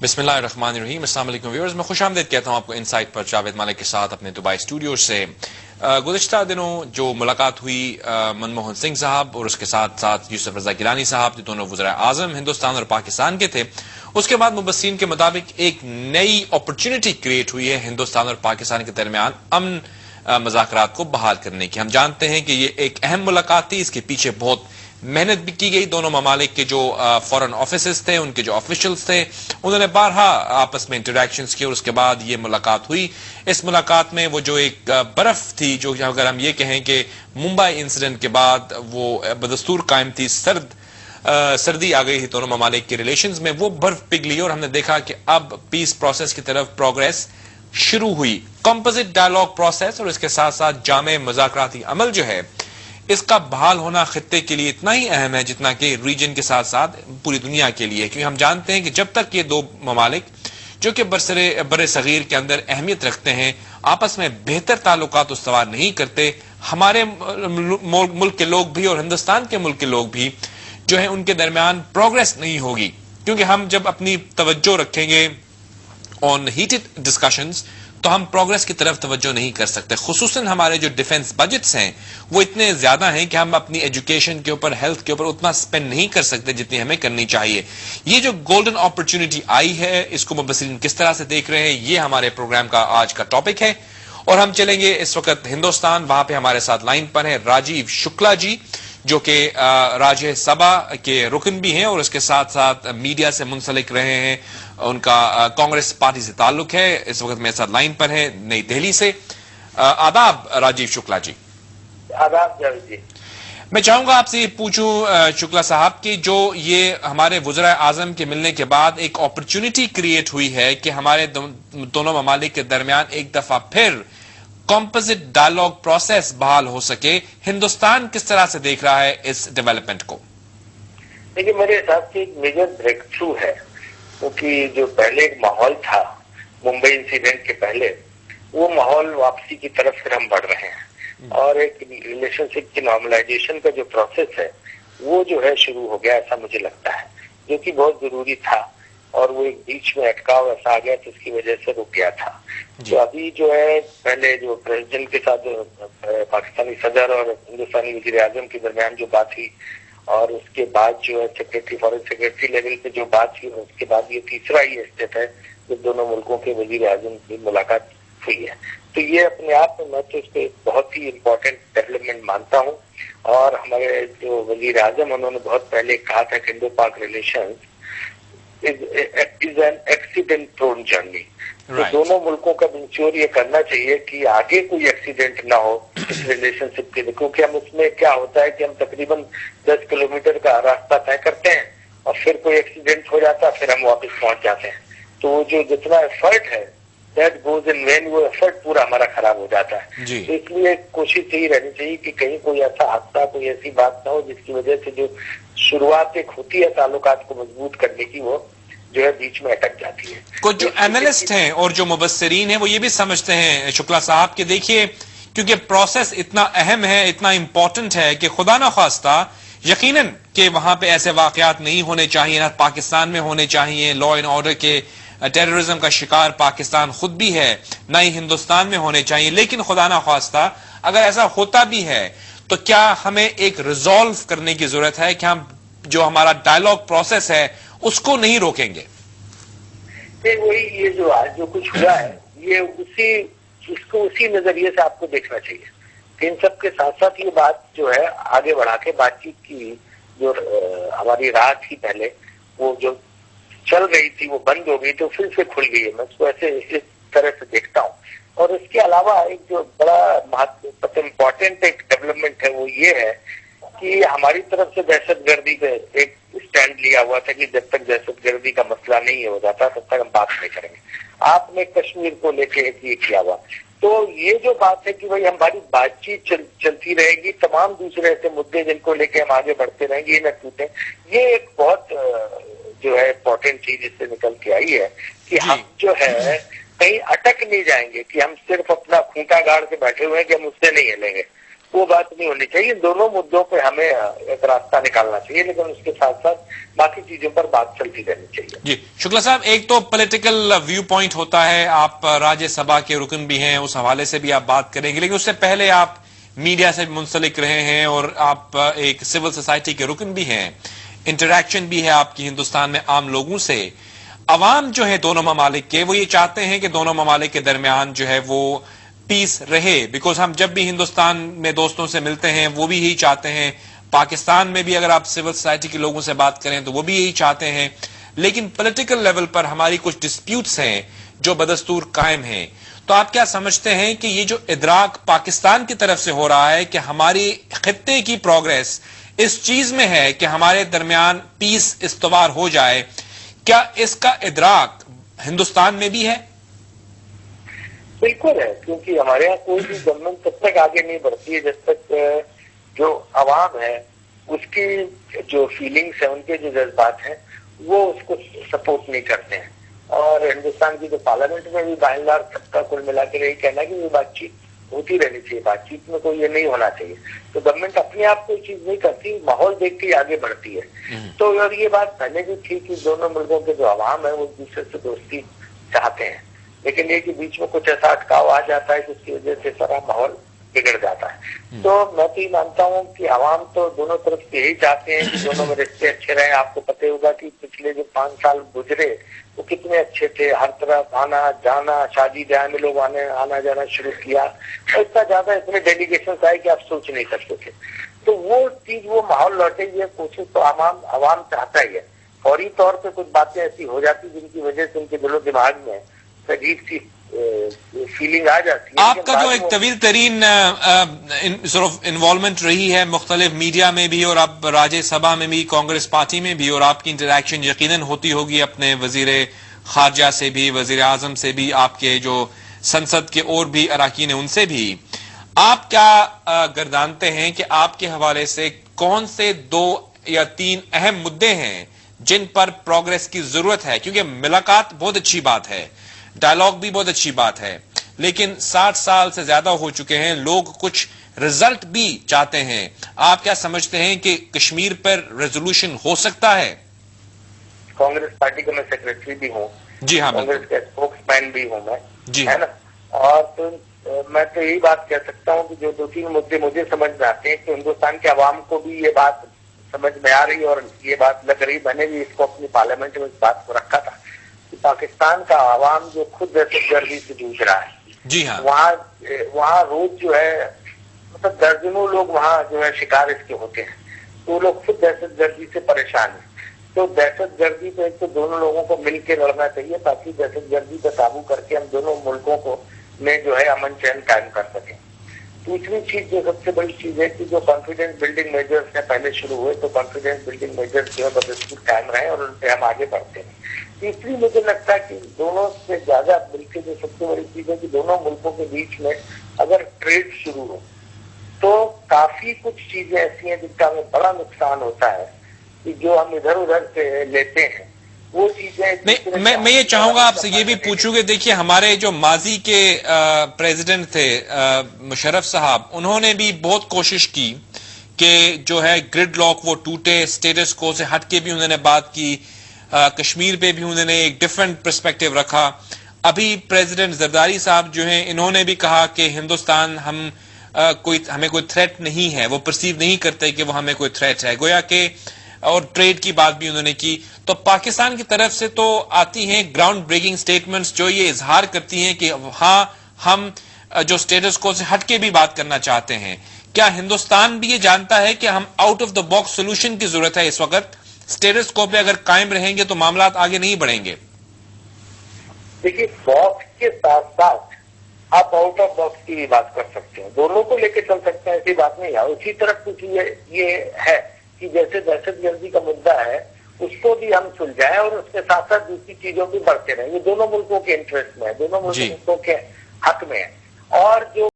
बिस्मिल्लाहिर्रहमानिर्रहीम। अस्सलाम वालेकुम व्यूअर्स, मैं खुशामदीद कहता हूँ आपको इनसाइट पर जावेद मालिक के साथ अपने दुबई स्टूडियो से। गुज़िश्ता दिनों जो मुलाकात हुई मनमोहन सिंह साहब और उसके साथ साथ यूसुफ रजा गिलानी साहब, जो दोनों वज़ीर आज़म हिंदुस्तान और पाकिस्तान के थे, उसके बाद मुबस्सिरीन के मुताबिक एक नई अपॉर्चुनिटी क्रिएट हुई है हिंदुस्तान और पाकिस्तान के दरमियान अमन मुज़ाकरात को बहाल करने की। हम जानते हैं कि ये एक अहम मुलाकात थी, इसके पीछे बहुत मेहनत भी की गई। दोनों ममालिक के जो फॉरेन ऑफिसर्स थे, उनके जो ऑफिशियल्स थे, उन्होंने बारहा आपस में इंटरेक्शंस किए और उसके बाद ये मुलाकात हुई। इस मुलाकात में वो जो एक बर्फ थी, जो अगर हम ये कहें कि मुंबई इंसिडेंट के बाद वो बदस्तूर कायम थी, सर्दी आ गई थी दोनों ममालिक के रिलेशंस में, वो बर्फ पिघली और हमने देखा कि अब पीस प्रोसेस की तरफ प्रोग्रेस शुरू हुई। कंपोजिट डायलॉग प्रोसेस और इसके साथ साथ जामे मुज़ाकराती अमल जो है, इसका बहाल होना खित्ते के लिए इतना ही अहम है जितना कि रीजन के साथ साथ पूरी दुनिया के लिए। क्योंकि हम जानते हैं कि जब तक ये दो ममालिक जो कि बरे सगीर के अंदर अहमियत रखते हैं आपस में बेहतर ताल्लुकात उस्तवार नहीं करते, हमारे मुल्क के लोग भी और हिंदुस्तान के मुल्क के लोग भी जो है उनके दरमियान प्रोग्रेस नहीं होगी। क्योंकि हम जब अपनी तवज्जो रखेंगे ऑन हीटेड डिस्कशंस तो हम प्रोग्रेस की तरफ तवज्जो नहीं कर सकते। खुसूसन हमारे जो डिफेंस बजट्स हैं वो इतने ज्यादा हैं कि हम अपनी एजुकेशन के ऊपर, हेल्थ के ऊपर उतना स्पेंड नहीं कर सकते जितनी हमें करनी चाहिए। ये जो गोल्डन अपॉर्चुनिटी आई है, इसको मुबस्सिरीन किस तरह से देख रहे हैं, ये हमारे प्रोग्राम का आज का टॉपिक है। और हम चलेंगे इस वक्त हिंदुस्तान, वहां पर हमारे साथ लाइन पर है राजीव शुक्ला जी, जो कि राज्य सभा के रुकन भी हैं और उसके साथ साथ मीडिया से मुंसलिक रहे हैं। उनका कांग्रेस पार्टी से ताल्लुक है। इस वक्त मेरे साथ लाइन पर है नई दिल्ली से। आदाब राजीव शुक्ला जी। आदाब जावेद जी। मैं चाहूंगा आपसे पूछूं शुक्ला साहब कि जो ये हमारे वज़ीर आज़म के मिलने के बाद एक अपॉर्चुनिटी क्रिएट हुई है कि हमारे दोनों ममालिक के दरमियान एक दफा फिर कंपोजिट डायलॉग प्रोसेस बहाल हो सके, हिंदुस्तान किस तरह से देख रहा है इस डेवलपमेंट को? देखिए, मेरे हिसाब से एक मेजर ब्रेक थ्रू है, क्योंकि जो पहले एक माहौल था मुंबई इंसिडेंट के पहले, वो माहौल वापसी की तरफ फिर हम बढ़ रहे हैं और एक रिलेशनशिप की नॉर्मलाइजेशन का जो प्रोसेस है वो जो है शुरू हो गया, ऐसा मुझे लगता है, जो कि बहुत जरूरी था। और वो एक बीच में अटकाव ऐसा आ गया जिसकी वजह से रुक गया था। तो अभी जो है पहले जो प्रेसिडेंट के साथ पाकिस्तानी सदर और हिंदुस्तानी वजीर आजम के दरमियान जो बात हुई और उसके बाद जो है सेक्रेटरी, फॉरेन सेक्रेटरी लेवल पे जो बात हुई, उसके बाद ये तीसरा ही स्टेप है जब दोनों मुल्कों के वजीर आजम की मुलाकात हुई है। तो ये अपने आप में मैं तो इसको बहुत ही इम्पोर्टेंट डेवलपमेंट मानता हूँ। और हमारे जो वजीर आजम, उन्होंने बहुत पहले कहा था कि Indo Pak relation is an accident prone journey. तो दोनों मुल्कों का इंश्योर ये करना चाहिए कि आगे कोई एक्सीडेंट ना हो इस रिलेशनशिप के लिए, क्योंकि हम उसमें क्या होता है कि हम तकरीबन 10 किलोमीटर का रास्ता तय करते हैं और फिर कोई एक्सीडेंट हो जाता है, फिर हम वापस पहुंच जाते हैं। तो जो जितना एफर्ट है दैट गोज इन वेन, वो एफर्ट पूरा हमारा खराब हो जाता है। तो इसलिए कोशिश यही रहनी चाहिए कि कहीं कोई ऐसा हादसा, कोई ऐसी बात ना हो जिसकी वजह से जो शुरुआत एक होती है ताल्लुकात को मजबूत करने की, वो जो है बीच में अटक जाती है। कुछ जो एनालिस्ट हैं और जो मुबस्सिरीन हैं वो ये भी समझते हैं शुक्ला साहब कि देखिए, क्योंकि प्रोसेस इतना अहम है, इतना इंपॉर्टेंट है कि खुदा ना खास्ता यकीनन कि वहां पे ऐसे वाकयात नहीं होने चाहिए, ना पाकिस्तान में होने चाहिए। लॉ एंड ऑर्डर के, टेररिज्म का शिकार पाकिस्तान खुद भी है, ना ही हिंदुस्तान में होने चाहिए। लेकिन खुदा ना खास्ता अगर ऐसा होता भी है तो क्या हमें एक रिजॉल्व करने की जरूरत है कि हम जो हमारा डायलॉग प्रोसेस है उसको नहीं रोकेंगे? वही ये जो आज जो कुछ हुआ है, ये उसको उसी नजरिए से आपको देखना चाहिए। इन सब के साथ साथ ये बात जो है आगे बढ़ा के बातचीत की जो हमारी राह थी पहले, वो जो चल रही थी वो बंद हो गई तो फिर से खुल गई है। मैं उसको ऐसे इस तरह से देखता हूँ। और इसके अलावा एक जो बड़ा इम्पोर्टेंट एक डेवलपमेंट है वो ये है कि हमारी तरफ से दहशतगर्दी पे एक स्टैंड लिया हुआ था कि जब तक दहशतगर्दी का मसला नहीं हो जाता तब तक हम बात नहीं करेंगे। आपने कश्मीर को लेके एक ये किया हुआ, तो ये जो बात है कि भाई हमारी बातचीत चलती रहेगी, तमाम दूसरे ऐसे मुद्दे जिनको लेके हम आगे बढ़ते रहेंगे, ये न टूटे। ये एक बहुत जो है इम्पोर्टेंट चीज इससे निकल के आई है कि हम जो है कहीं अटक नहीं जाएंगे कि हम सिर्फ अपना खूंटा गाड़ के बैठे हुए हैं कि हम उससे नहीं हिलेंगे। वो बात नहीं होनी चाहिए। दोनों मुद्दों पे हमें एक रास्ता निकालना चाहिए, लेकिन उसके साथ साथ बाकी चीजों पर बात चलती रहनी चाहिए। जी शुक्ला साहब, एक तो पॉलिटिकल व्यू पॉइंट होता है, आप राज्यसभा के रुकन भी हैं, उस हवाले से भी आप बात करेंगे, लेकिन उससे पहले आप मीडिया से मुंसलिक रहे हैं और आप एक सिविल सोसाइटी के रुकन भी हैं, इंटरैक्शन भी है आपकी हिंदुस्तान में आम लोगों से। अवाम जो है दोनों ममालिक के, वो ये चाहते हैं कि दोनों ममालिक के दरमियान जो है वो पीस रहे, बिकॉज हम जब भी हिंदुस्तान में दोस्तों से मिलते हैं वो भी यही चाहते हैं, पाकिस्तान में भी अगर आप सिविल सोसाइटी के लोगों से बात करें तो वो भी यही चाहते हैं, लेकिन पॉलिटिकल लेवल पर हमारी कुछ डिस्प्यूट्स हैं जो बदस्तूर कायम हैं। तो आप क्या समझते हैं कि ये जो इदराक पाकिस्तान की तरफ से हो रहा है कि हमारी खित्ते की प्रोग्रेस इस चीज में है कि हमारे दरमियान पीस इस्तवार हो जाए, क्या इसका इदराक हिंदुस्तान में भी है? बिल्कुल है, क्योंकि हमारे यहाँ कोई भी गवर्नमेंट तब तक आगे नहीं बढ़ती है जब तक जो अवाम है उसकी जो फीलिंग्स है, उनके जो जज्बात हैं, वो उसको सपोर्ट नहीं करते हैं। और हिंदुस्तान की जो पार्लियामेंट में भी बाइंदार सबका कुल मिला के यही कहना है कि ये बातचीत होती रहनी चाहिए, बातचीत में कोई ये नहीं होना चाहिए। तो गवर्नमेंट अपने आप कोई चीज नहीं करती, माहौल देख के आगे बढ़ती है। तो और ये बात पहले भी थी कि दोनों मुल्कों के जो अवाम है वो एक दूसरे से दोस्ती चाहते हैं, लेकिन ये कि बीच में कुछ ऐसा अटकाव आ जाता है जिसकी वजह से सारा माहौल बिगड़ जाता है। तो मैं तो ये मानता हूँ कि आवाम तो दोनों तरफ से यही चाहते हैं कि दोनों में रिश्ते अच्छे रहे। आपको पता होगा कि पिछले जो 5 साल गुजरे वो कितने अच्छे थे, हर तरफ आना जाना, शादी ब्याह में लोग आना जाना शुरू किया, और इतना ज्यादा इतने डेलीगेशन आए कि आप सोच नहीं सकते थे। तो वो चीज, वो माहौल लौटे, ये कोशिश तो आवाम चाहता ही है। फौरी तौर पर कुछ बातें ऐसी हो जाती जिनकी वजह से उनके दिलो दिमाग में अजीब सी फीलिंग आ जाती है। आपका जो एक तवील तरीन इन्वॉल्वमेंट रही है मुख्तलिफ मीडिया में भी और अब राज्यसभा में भी, कांग्रेस पार्टी में भी, और आपकी इंटरेक्शन यकीनन होती होगी अपने वजीर खारजा से भी, वजीर आजम से भी, आपके जो संसद के और भी अराकीन हैं उनसे भी। आप क्या गर्दानते हैं कि आपके हवाले से कौन से 2 या 3 अहम मुद्दे हैं जिन पर प्रोग्रेस की जरूरत है? क्योंकि मुलाकात बहुत अच्छी बात है, डायलॉग भी बहुत अच्छी बात है, लेकिन 60 साल से ज्यादा हो चुके हैं, लोग कुछ रिजल्ट भी चाहते हैं। आप क्या समझते हैं कि कश्मीर पर रेजोल्यूशन हो सकता है? कांग्रेस पार्टी का मैं सेक्रेटरी भी हूँ, जी हाँ, कांग्रेस का स्पोक्समैन भी हूँ मैं, जी है ना। और तो मैं तो यही बात कह सकता हूँ कि जो 2-3 मुद्दे मुझे समझ में आते हैं कि हिंदुस्तान के अवाम को भी ये बात समझ में आ रही है और ये बात लग रही। मैंने भी इसको अपनी पार्लियामेंट में इस बात को रखा था कि पाकिस्तान का आवाम जो खुद दहशतगर्दी से जूझ रहा है, जी हाँ, वहाँ रोज जो है मतलब दर्जनों लोग वहाँ जो है शिकार इसके होते हैं। तो वो लोग खुद दहशतगर्दी से परेशान है। तो दहशतगर्दी पे एक तो दोनों लोगों को मिलकर लड़ना चाहिए ताकि दहशतगर्दी पर काबू करके हम दोनों मुल्कों को में जो है अमन चैन कायम कर सकें। दूसरी चीज जो सबसे बड़ी चीज है कि जो कॉन्फिडेंस बिल्डिंग मेजर्स ने पहले शुरू हुए, तो कॉन्फिडेंस बिल्डिंग मेजर्स जो है बदस्तूर कायम रहे और उन पे हम आगे बढ़ते हैं। तीसरी मुझे लगता है कि दोनों से ज्यादा मिलकर जो सबसे बड़ी चीज है कि दोनों मुल्कों के बीच में अगर ट्रेड शुरू हो तो काफी कुछ चीजें ऐसी हैं जिनका हमें बड़ा नुकसान होता है कि जो हम इधर उधर से लेते हैं वो चीजें। मैं ये चाहूंगा आपसे ये भी पूछूंगे, देखिए हमारे जो माजी के प्रेसिडेंट थे मुशर्रफ साहब, उन्होंने भी बहुत कोशिश की कि जो है ग्रिड लॉक वो टूटे, स्टेटस को से हटके भी उन्होंने बात की, कश्मीर पे भी उन्होंने एक डिफरेंट पर्सपेक्टिव रखा। अभी प्रेसिडेंट जरदारी साहब जो हैं इन्होंने भी कहा कि हिंदुस्तान हमें कोई थ्रेट नहीं है, वो परसीव नहीं करते कि वो हमें कोई थ्रेट है, गोया के, और ट्रेड की बात भी उन्होंने की। तो पाकिस्तान की तरफ से तो आती हैं ग्राउंड ब्रेकिंग स्टेटमेंट्स जो ये इजहार करती हैं कि हाँ हम जो स्टेटस को से हटके भी बात करना चाहते हैं। क्या हिंदुस्तान भी ये जानता है कि हम out of the box solution की जरूरत है इस वक्त? स्टेटस को पे अगर कायम रहेंगे तो मामला आगे नहीं बढ़ेंगे। देखिए, बॉक्स के साथ साथ आप आउट ऑफ बॉक्स की भी बात कर सकते हैं, दोनों को लेकर चल सकते हैं, ऐसी बात नहीं है। उसी तरफ कुछ ये है कि जैसे दहशतगर्दी का मुद्दा है उसको भी हम सुलझाएं और उसके साथ साथ दूसरी चीजों भी बढ़ते रहें। ये दोनों मुल्कों के इंटरेस्ट में है, दोनों मुल्कों के हक में है। और जो